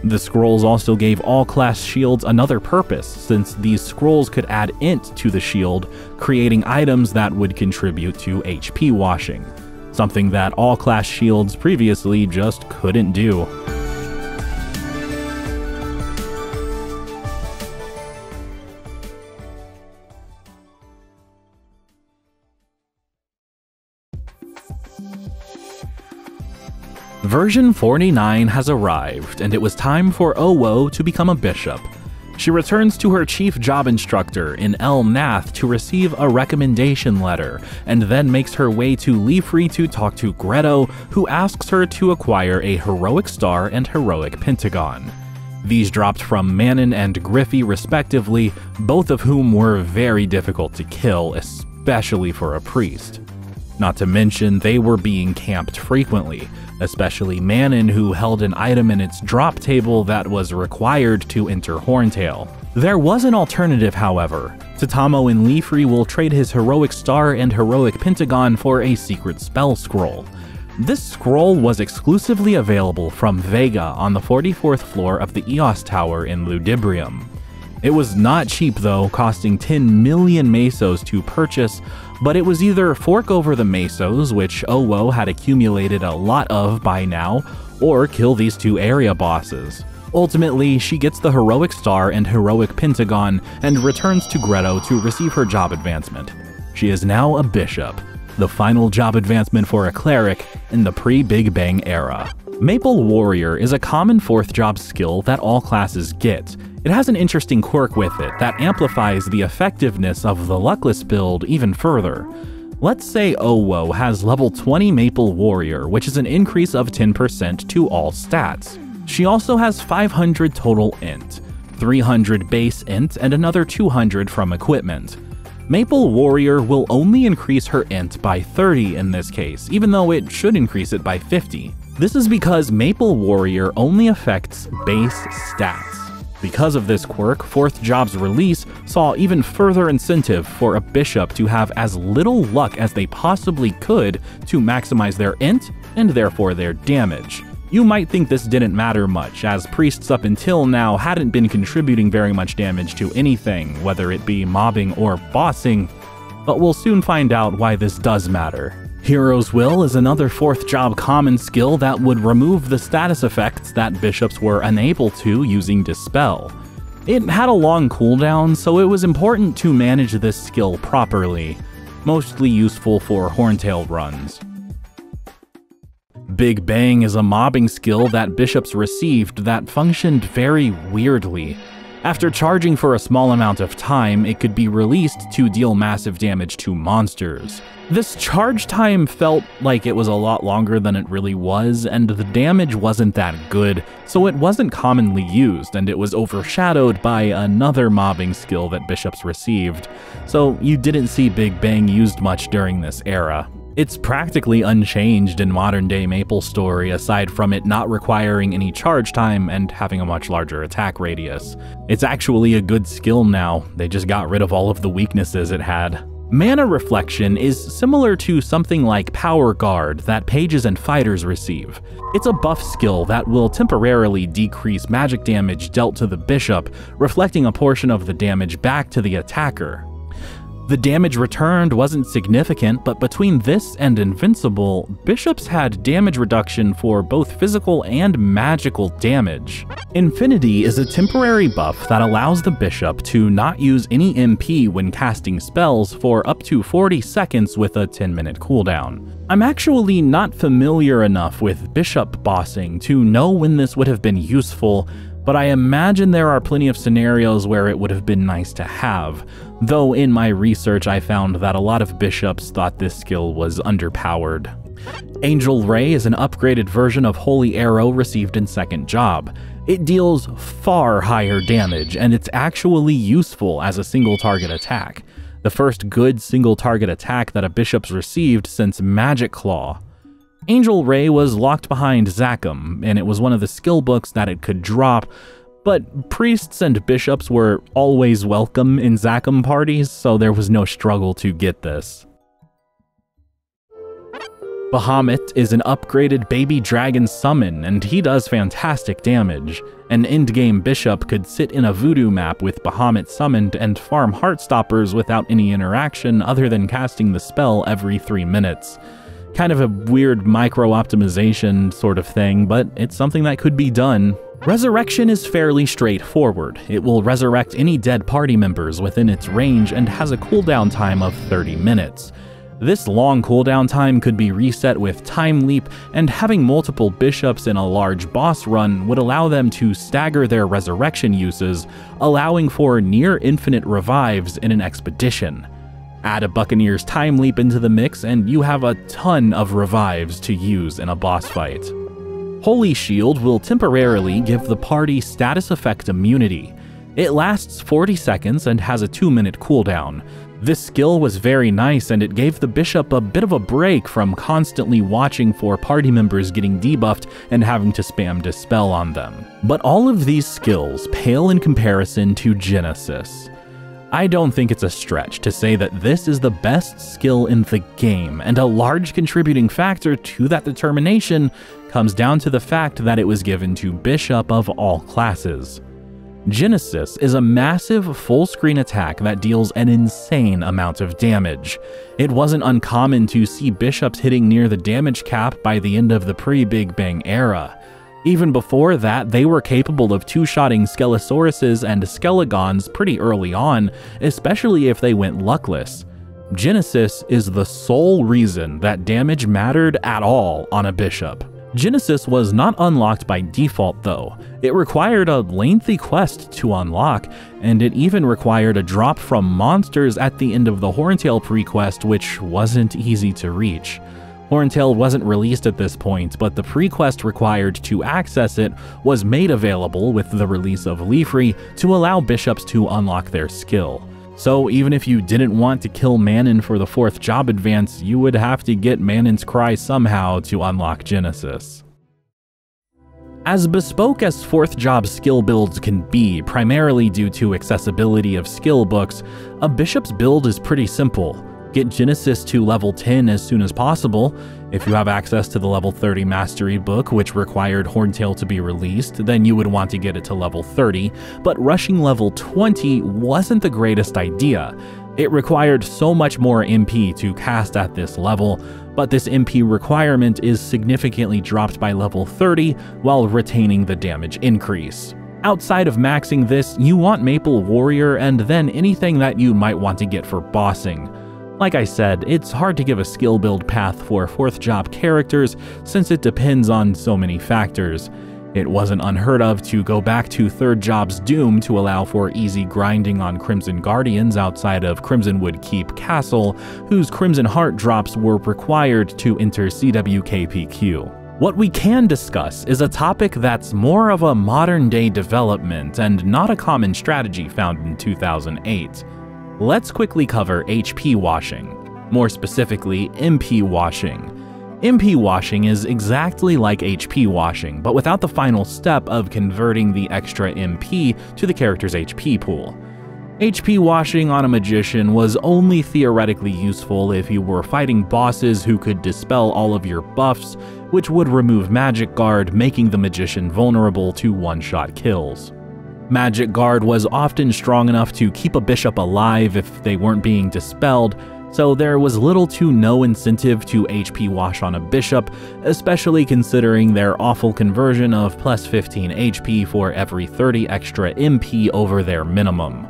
The scrolls also gave all class shields another purpose, since these scrolls could add int to the shield, creating items that would contribute to HP washing, something that all class shields previously just couldn't do. Version 49 has arrived, and it was time for Owo to become a bishop. She returns to her chief job instructor in El Nath to receive a recommendation letter, and then makes her way to Leafree to talk to Greto, who asks her to acquire a heroic star and heroic pentagon. These dropped from Manon and Griffey respectively, both of whom were very difficult to kill, especially for a priest. Not to mention, they were being camped frequently, especially Manon, who held an item in its drop table that was required to enter Horntail. There was an alternative, however. Tatamo and Leafree will trade his Heroic Star and Heroic Pentagon for a secret spell scroll. This scroll was exclusively available from Vega on the 44th floor of the EOS Tower in Ludibrium. It was not cheap though, costing 10 million mesos to purchase, but it was either fork over the mesos, which Owo had accumulated a lot of by now, or kill these two area bosses. Ultimately, she gets the Heroic Star and Heroic Pentagon and returns to Greto to receive her job advancement. She is now a bishop, the final job advancement for a cleric in the pre-Big Bang era. Maple Warrior is a common 4th job skill that all classes get. It has an interesting quirk with it that amplifies the effectiveness of the Luckless build even further. Let's say Owo has level 20 Maple Warrior, which is an increase of 10% to all stats. She also has 500 total int, 300 base int, and another 200 from equipment. Maple Warrior will only increase her int by 30 in this case, even though it should increase it by 50. This is because Maple Warrior only affects base stats. Because of this quirk, 4th Job's release saw even further incentive for a bishop to have as little luck as they possibly could to maximize their int and therefore their damage. You might think this didn't matter much, as priests up until now hadn't been contributing very much damage to anything, whether it be mobbing or bossing, but we'll soon find out why this does matter. Hero's Will is another 4th job common skill that would remove the status effects that bishops were unable to using Dispel. It had a long cooldown, so it was important to manage this skill properly, mostly useful for Horntail runs. Big Bang is a mobbing skill that bishops received that functioned very weirdly. After charging for a small amount of time, it could be released to deal massive damage to monsters. This charge time felt like it was a lot longer than it really was, and the damage wasn't that good, so it wasn't commonly used, and it was overshadowed by another mobbing skill that bishops received, so you didn't see Big Bang used much during this era. It's practically unchanged in modern-day MapleStory aside from it not requiring any charge time and having a much larger attack radius. It's actually a good skill now, they just got rid of all of the weaknesses it had. Mana Reflection is similar to something like Power Guard that pages and fighters receive. It's a buff skill that will temporarily decrease magic damage dealt to the bishop, reflecting a portion of the damage back to the attacker. The damage returned wasn't significant, but between this and Invincible, bishops had damage reduction for both physical and magical damage. Infinity is a temporary buff that allows the bishop to not use any MP when casting spells for up to 40 seconds with a 10-minute cooldown. I'm actually not familiar enough with bishop bossing to know when this would have been useful, but I imagine there are plenty of scenarios where it would have been nice to have, though in my research I found that a lot of bishops thought this skill was underpowered. Angel Ray is an upgraded version of Holy Arrow received in 2nd job. It deals far higher damage, and it's actually useful as a single target attack. The first good single target attack that a bishop's received since Magic Claw. Angel Ray was locked behind Zachem, and it was one of the skill books that it could drop, but priests and bishops were always welcome in Zachem parties, so there was no struggle to get this. Bahamut is an upgraded baby dragon summon, and he does fantastic damage. An endgame bishop could sit in a voodoo map with Bahamut summoned and farm Heartstoppers without any interaction other than casting the spell every 3 minutes. Kind of a weird micro-optimization sort of thing, but it's something that could be done. Resurrection is fairly straightforward. It will resurrect any dead party members within its range and has a cooldown time of 30 minutes. This long cooldown time could be reset with Time Leap, and having multiple bishops in a large boss run would allow them to stagger their resurrection uses, allowing for near infinite revives in an expedition. Add a Buccaneer's Time Leap into the mix and you have a ton of revives to use in a boss fight. Holy Shield will temporarily give the party status effect immunity. It lasts 40 seconds and has a 2-minute cooldown. This skill was very nice, and it gave the bishop a bit of a break from constantly watching for party members getting debuffed and having to spam Dispel on them. But all of these skills pale in comparison to Genesis. I don't think it's a stretch to say that this is the best skill in the game, and a large contributing factor to that determination comes down to the fact that it was given to Bishop of all classes. Genesis is a massive full-screen attack that deals an insane amount of damage. It wasn't uncommon to see bishops hitting near the damage cap by the end of the pre-Big Bang era. Even before that, they were capable of two-shotting Skelisauruses and Skelegons pretty early on, especially if they went luckless. Genesis is the sole reason that damage mattered at all on a bishop. Genesis was not unlocked by default though. It required a lengthy quest to unlock, and it even required a drop from monsters at the end of the Horntail pre-quest, which wasn't easy to reach. Horntail wasn't released at this point, but the pre-quest required to access it was made available with the release of Leafrey to allow bishops to unlock their skill. So even if you didn't want to kill Manon for the 4th job advance, you would have to get Manon's Cry somehow to unlock Genesis. As bespoke as 4th job skill builds can be, primarily due to accessibility of skill books, a bishop's build is pretty simple. Get Genesis to level 10 as soon as possible. If you have access to the level 30 Mastery book, which required Horntail to be released, then you would want to get it to level 30, but rushing level 20 wasn't the greatest idea. It required so much more MP to cast at this level, but this MP requirement is significantly dropped by level 30 while retaining the damage increase. Outside of maxing this, you want Maple Warrior and then anything that you might want to get for bossing. Like I said, it's hard to give a skill build path for 4th job characters since it depends on so many factors. It wasn't unheard of to go back to 3rd job's Doom to allow for easy grinding on Crimson Guardians outside of Crimsonwood Keep Castle, whose Crimson Heart drops were required to enter CWKPQ. What we can discuss is a topic that's more of a modern-day development and not a common strategy found in 2008. Let's quickly cover HP washing, more specifically MP washing. MP washing is exactly like HP washing, but without the final step of converting the extra MP to the character's HP pool. HP washing on a magician was only theoretically useful if you were fighting bosses who could dispel all of your buffs, which would remove Magic Guard, making the magician vulnerable to one-shot kills. Magic Guard was often strong enough to keep a bishop alive if they weren't being dispelled, so there was little to no incentive to HP wash on a bishop, especially considering their awful conversion of plus 15 HP for every 30 extra MP over their minimum.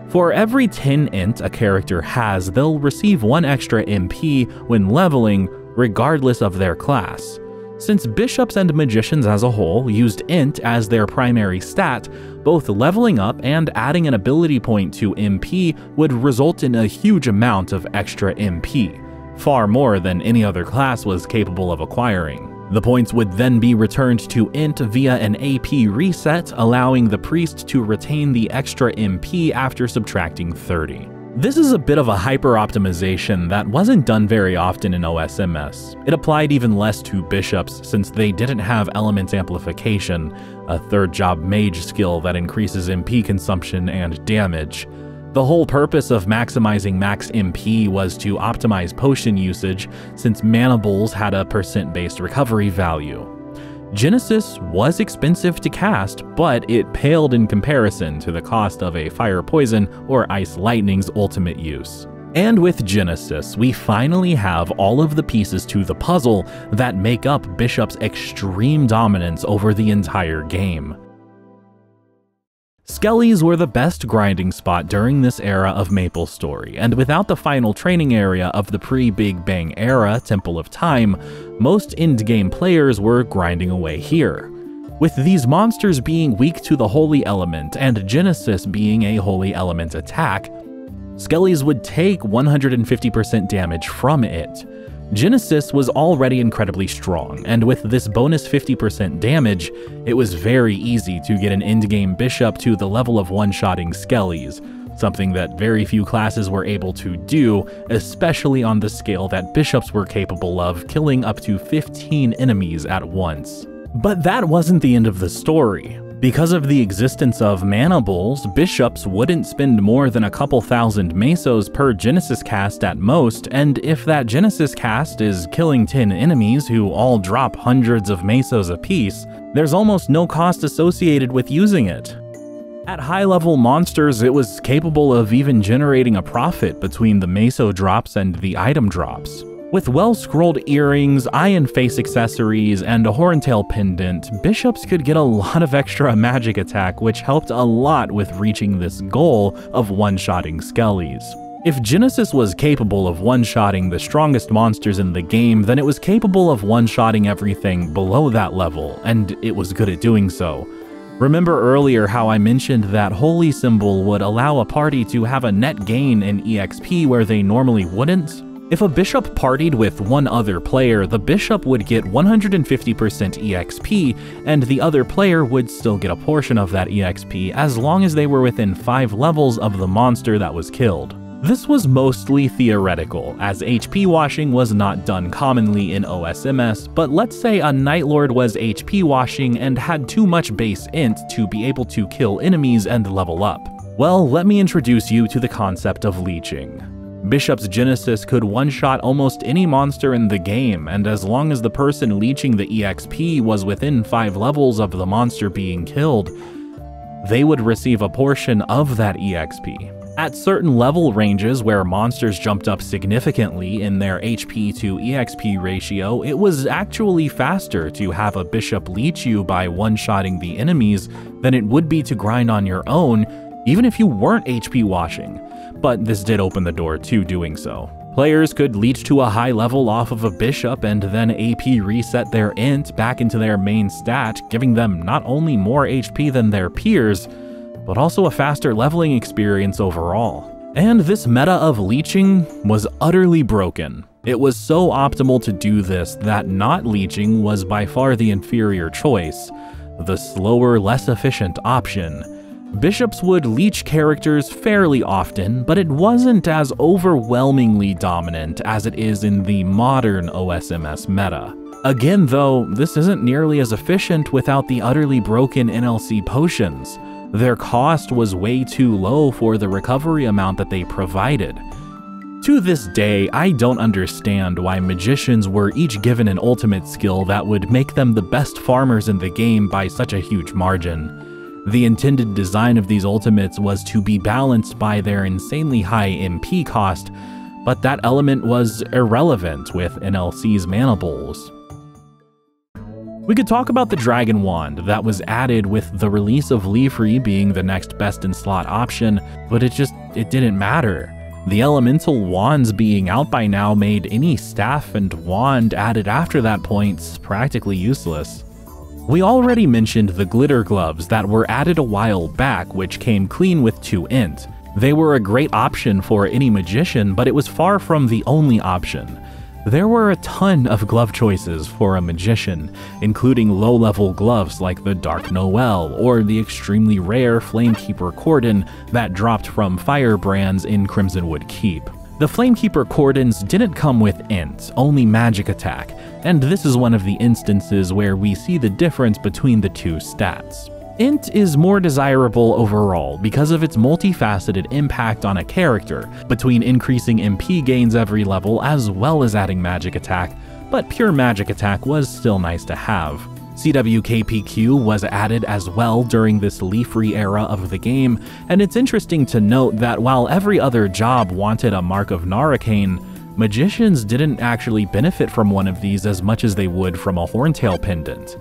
For every 10 int a character has, they'll receive 1 extra MP when leveling, regardless of their class. Since bishops and magicians as a whole used int as their primary stat, both leveling up and adding an ability point to MP would result in a huge amount of extra MP, far more than any other class was capable of acquiring. The points would then be returned to int via an AP reset, allowing the priest to retain the extra MP after subtracting 30. This is a bit of a hyper-optimization that wasn't done very often in OSMS. It applied even less to bishops since they didn't have element amplification, a 3rd job mage skill that increases MP consumption and damage. The whole purpose of maximizing max MP was to optimize potion usage since mana bowls had a percent-based recovery value. Genesis was expensive to cast, but it paled in comparison to the cost of a Fire Poison or Ice Lightning's ultimate use. And with Genesis, we finally have all of the pieces to the puzzle that make up Bishop's extreme dominance over the entire game. Skellies were the best grinding spot during this era of MapleStory, and without the final training area of the pre-Big Bang era, Temple of Time, most endgame players were grinding away here. With these monsters being weak to the Holy Element and Genesis being a Holy Element attack, Skellies would take 150% damage from it. Genesis was already incredibly strong, and with this bonus 50% damage, it was very easy to get an endgame bishop to the level of one-shotting skellies, something that very few classes were able to do, especially on the scale that bishops were capable of, killing up to 15 enemies at once. But that wasn't the end of the story. Because of the existence of mana bowls, bishops wouldn't spend more than a couple thousand mesos per Genesis cast at most, and if that Genesis cast is killing 10 enemies who all drop hundreds of mesos apiece, there's almost no cost associated with using it. At high-level monsters, it was capable of even generating a profit between the meso drops and the item drops. With well-scrolled earrings, iron face accessories, and a horntail pendant, bishops could get a lot of extra magic attack, which helped a lot with reaching this goal of one-shotting skellies. If Genesis was capable of one-shotting the strongest monsters in the game, then it was capable of one-shotting everything below that level, and it was good at doing so. Remember earlier how I mentioned that Holy Symbol would allow a party to have a net gain in EXP where they normally wouldn't? If a bishop partied with one other player, the bishop would get 150% EXP, and the other player would still get a portion of that EXP as long as they were within 5 levels of the monster that was killed. This was mostly theoretical, as HP washing was not done commonly in OSMS, but let's say a Night Lord was HP washing and had too much base int to be able to kill enemies and level up. Well, let me introduce you to the concept of leeching. Bishop's Genesis could one-shot almost any monster in the game, and as long as the person leeching the EXP was within 5 levels of the monster being killed, they would receive a portion of that EXP. At certain level ranges where monsters jumped up significantly in their HP to EXP ratio, it was actually faster to have a bishop leech you by one-shotting the enemies than it would be to grind on your own, even if you weren't HP washing. But this did open the door to doing so. Players could leech to a high level off of a bishop and then AP reset their int back into their main stat, giving them not only more HP than their peers, but also a faster leveling experience overall. And this meta of leeching was utterly broken. It was so optimal to do this that not leeching was by far the inferior choice, the slower, less efficient option. Bishops would leech characters fairly often, but it wasn't as overwhelmingly dominant as it is in the modern OSMS meta. Again though, this isn't nearly as efficient without the utterly broken NLC potions. Their cost was way too low for the recovery amount that they provided. To this day, I don't understand why magicians were each given an ultimate skill that would make them the best farmers in the game by such a huge margin. The intended design of these ultimates was to be balanced by their insanely high MP cost, but that element was irrelevant with NLC's mana bowls. We could talk about the Dragon Wand that was added with the release of Leafree being the next best in slot option, but it didn't matter. The elemental wands being out by now made any staff and wand added after that point practically useless. We already mentioned the glitter gloves that were added a while back, which came clean with 2 int. They were a great option for any magician, but it was far from the only option. There were a ton of glove choices for a magician, including low-level gloves like the Dark Noel or the extremely rare Flamekeeper Cordon that dropped from Firebrands in Crimsonwood Keep. The Flamekeeper Cordons didn't come with int, only magic attack, and this is one of the instances where we see the difference between the two stats. Int is more desirable overall because of its multifaceted impact on a character, between increasing MP gains every level as well as adding magic attack, but pure magic attack was still nice to have. CWKPQ was added as well during this Leafree era of the game, and it's interesting to note that while every other job wanted a Mark of Narracane, magicians didn't actually benefit from one of these as much as they would from a Horntail pendant.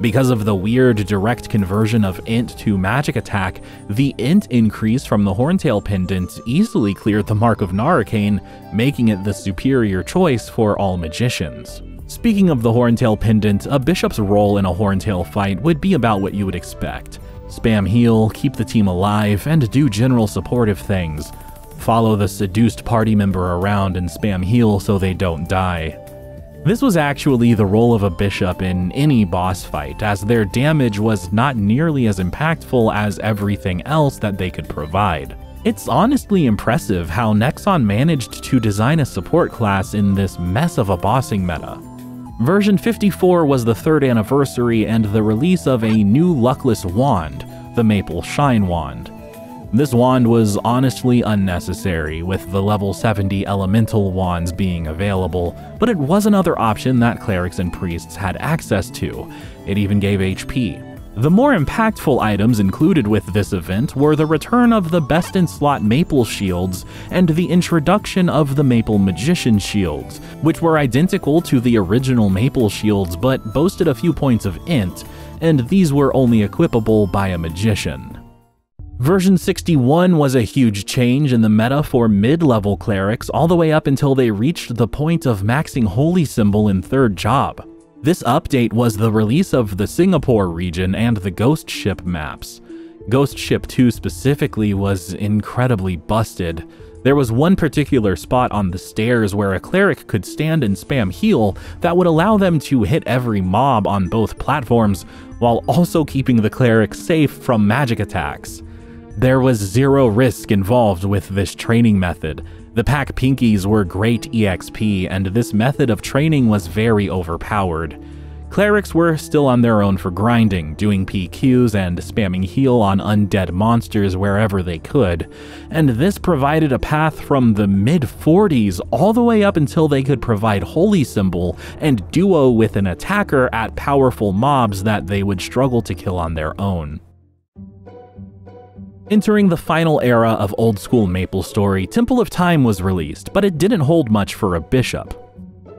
Because of the weird direct conversion of int to magic attack, the int increase from the Horntail pendant easily cleared the Mark of Narracane, making it the superior choice for all magicians. Speaking of the Horntail pendant, a bishop's role in a Horntail fight would be about what you would expect. Spam heal, keep the team alive, and do general supportive things. Follow the seduced party member around and spam heal so they don't die. This was actually the role of a bishop in any boss fight, as their damage was not nearly as impactful as everything else that they could provide. It's honestly impressive how Nexon managed to design a support class in this mess of a bossing meta. Version 54 was the 3rd anniversary and the release of a new luckless wand, the Maple Shine Wand. This wand was honestly unnecessary, with the level 70 elemental wands being available, but it was another option that clerics and priests had access to. It even gave HP. The more impactful items included with this event were the return of the best-in-slot Maple Shields and the introduction of the Maple Magician Shields, which were identical to the original Maple Shields but boasted a few points of int, and these were only equipable by a magician. Version 61 was a huge change in the meta for mid-level clerics all the way up until they reached the point of maxing Holy Symbol in 3rd job. This update was the release of the Singapore region and the Ghost Ship maps. Ghost Ship 2 specifically was incredibly busted. There was one particular spot on the stairs where a cleric could stand and spam heal that would allow them to hit every mob on both platforms, while also keeping the cleric safe from magic attacks. There was zero risk involved with this training method. The pack pinkies were great EXP, and this method of training was very overpowered. Clerics were still on their own for grinding, doing PQs and spamming heal on undead monsters wherever they could, and this provided a path from the mid-40s all the way up until they could provide Holy Symbol and duo with an attacker at powerful mobs that they would struggle to kill on their own. Entering the final era of Old School MapleStory, Temple of Time was released, but it didn't hold much for a bishop.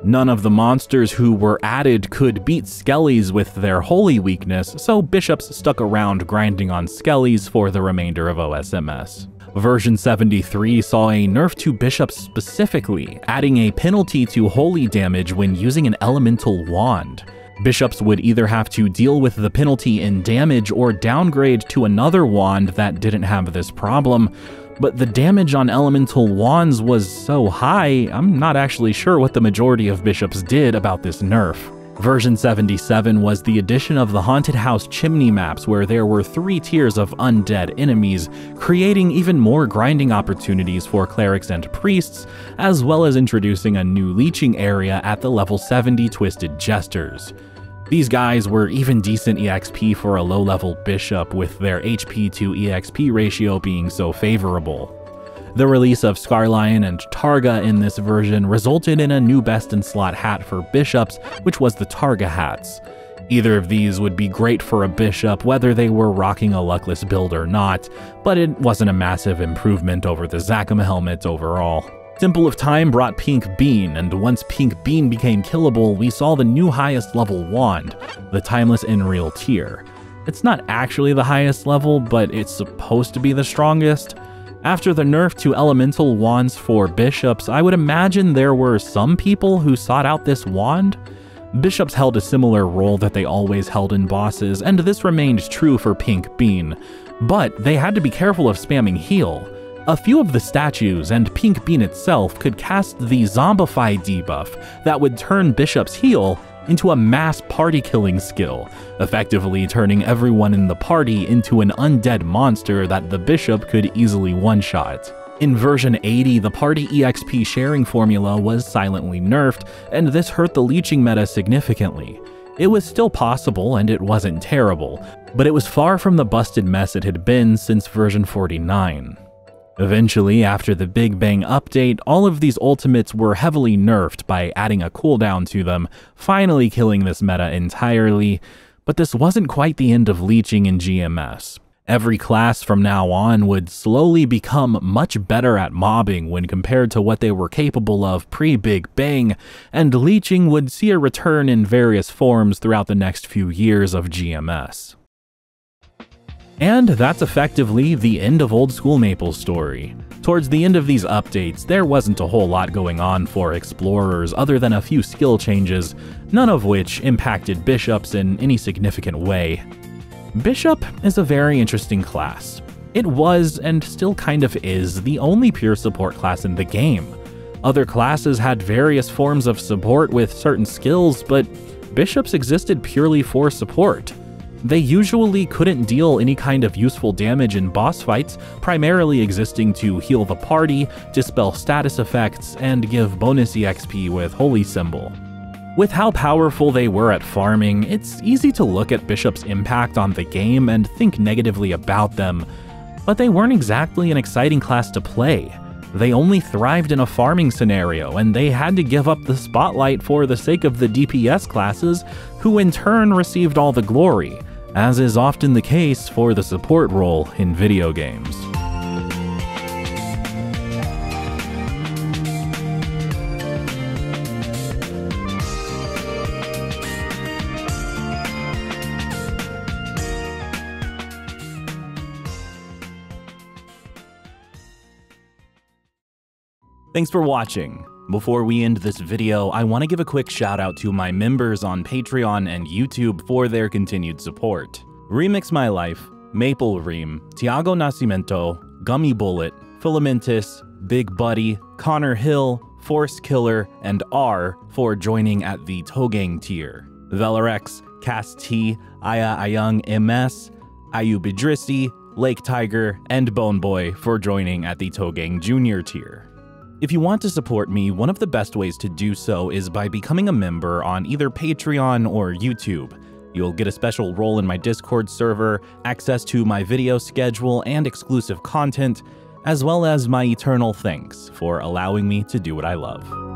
None of the monsters who were added could beat skellies with their holy weakness, so bishops stuck around grinding on skellies for the remainder of OSMS. Version 73 saw a nerf to bishops specifically, adding a penalty to holy damage when using an elemental wand. Bishops would either have to deal with the penalty in damage or downgrade to another wand that didn't have this problem, but the damage on elemental wands was so high, I'm not actually sure what the majority of bishops did about this nerf. Version 77 was the addition of the Haunted House chimney maps, where there were 3 tiers of undead enemies, creating even more grinding opportunities for clerics and priests, as well as introducing a new leeching area at the level 70 Twisted Jesters. These guys were even decent EXP for a low-level bishop, with their HP to EXP ratio being so favorable. The release of Scarlion and Targa in this version resulted in a new best-in-slot hat for bishops, which was the Targa hats. Either of these would be great for a bishop, whether they were rocking a luckless build or not, but it wasn't a massive improvement over the Zakum helmet overall. Temple of Time brought Pink Bean, and once Pink Bean became killable, we saw the new highest level wand, the Timeless Enreal tier. It's not actually the highest level, but it's supposed to be the strongest. After the nerf to elemental wands for bishops, I would imagine there were some people who sought out this wand. Bishops held a similar role that they always held in bosses, and this remained true for Pink Bean, but they had to be careful of spamming heal. A few of the statues and Pink Bean itself could cast the Zombify debuff that would turn Bishop's heal into a mass party-killing skill, effectively turning everyone in the party into an undead monster that the Bishop could easily one-shot. In version 80, the party EXP sharing formula was silently nerfed, and this hurt the leeching meta significantly. It was still possible, and it wasn't terrible, but it was far from the busted mess it had been since version 49. Eventually, after the Big Bang update, all of these ultimates were heavily nerfed by adding a cooldown to them, finally killing this meta entirely, but this wasn't quite the end of leeching in GMS. Every class from now on would slowly become much better at mobbing when compared to what they were capable of pre-Big Bang, and leeching would see a return in various forms throughout the next few years of GMS. And that's effectively the end of Old School MapleStory. Towards the end of these updates, there wasn't a whole lot going on for explorers other than a few skill changes, none of which impacted bishops in any significant way. Bishop is a very interesting class. It was, and still kind of is, the only pure support class in the game. Other classes had various forms of support with certain skills, but bishops existed purely for support. They usually couldn't deal any kind of useful damage in boss fights, primarily existing to heal the party, dispel status effects, and give bonus EXP with Holy Symbol. With how powerful they were at farming, it's easy to look at bishops' impact on the game and think negatively about them, but they weren't exactly an exciting class to play. They only thrived in a farming scenario, and they had to give up the spotlight for the sake of the DPS classes, who in turn received all the glory, as is often the case for the support role in video games. Thanks for watching. Before we end this video, I want to give a quick shout out to my members on Patreon and YouTube for their continued support. Remix My Life, Maple Ream, Tiago Nascimento, Gummy Bullet, Filamentus, Big Buddy, Connor Hill, Force Killer, and R for joining at the Togain tier. Velarex, Cass T, Aya Ayung MS, Ayub Idrissi, Lake Tiger, and Bone Boy for joining at the Togain Junior tier. If you want to support me, one of the best ways to do so is by becoming a member on either Patreon or YouTube. You'll get a special role in my Discord server, access to my video schedule and exclusive content, as well as my eternal thanks for allowing me to do what I love.